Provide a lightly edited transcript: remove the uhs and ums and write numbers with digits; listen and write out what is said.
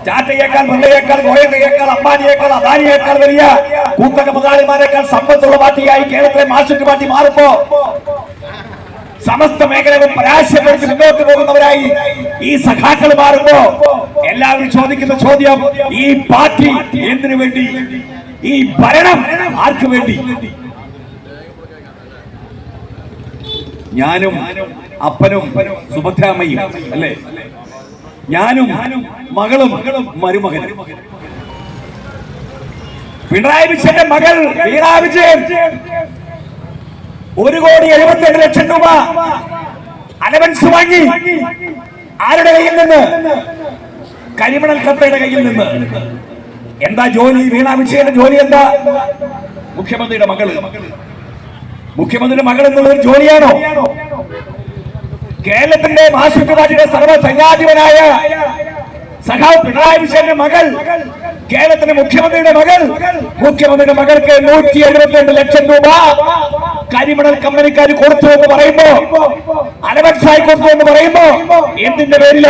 ടാറ്റയേക്കാൾ, ബിർളയേക്കാൾ, ഗോയലിനേക്കാൾ, അംബാനിയേക്കാൾ, അദാനിയേക്കാൾ വലിയ കൂത്തക മുതലാളിമാരെക്കാൾ സമ്പത്തുള്ള പാർട്ടിയായി കേരളത്തിലെ മാർക്സിസ്റ്റ് പാർട്ടി മാറുമ്പോ സമസ്ത മേഖലകളും പരാജയപ്പെടുത്തി മുന്നോട്ട് പോകുന്നവരായി ഈ സഖാക്കൾ മാറുമ്പോ എല്ലാവരും ചോദിക്കുന്ന ചോദ്യം, ഈ പാർട്ടി എന്തിനു വേണ്ടി? ഈ ഭരണം ആർക്കു വേണ്ടി? ഞാനും അപ്പനും സുഭദ്രാമയും അല്ലേ, ഞാനും മകളും മരുമകനും. പിണറായി വിജയന്റെ മകൾ വീണ വിജയൻ 1,72,00,000 രൂപ അലവൻസ് വാങ്ങി. ആരുടെ കയ്യിൽ നിന്ന്? കരിമണൽ കത്തയുടെ കയ്യിൽ നിന്ന്. എന്താ ജോലി? വീണ വിജയന്റെ ജോലി എന്താ? മുഖ്യമന്ത്രിയുടെ മകള്. മുഖ്യമന്ത്രിയുടെ മകൾ എന്നുള്ളത് ജോലിയാണോ? കേരളത്തിന്റെ മാർക്സിസ്റ്റ് പാർട്ടിയുടെ സർവ്വസൈന്യാധിപനായ സഖാവ് പിണറായി വിജയന്റെ മകൾ, കേരളത്തിന്റെ മുഖ്യമന്ത്രിയുടെ മകൾ, മുഖ്യമന്ത്രിയുടെ മകൾക്ക് 172 ലക്ഷം രൂപ കരിമണൽ കമ്പനിക്കാർ കൊടുത്തു എന്ന് പറയുമ്പോ, അലവൻസായി കൊടുത്തു എന്ന് പറയുമ്പോ എന്തിന്റെ പേരില?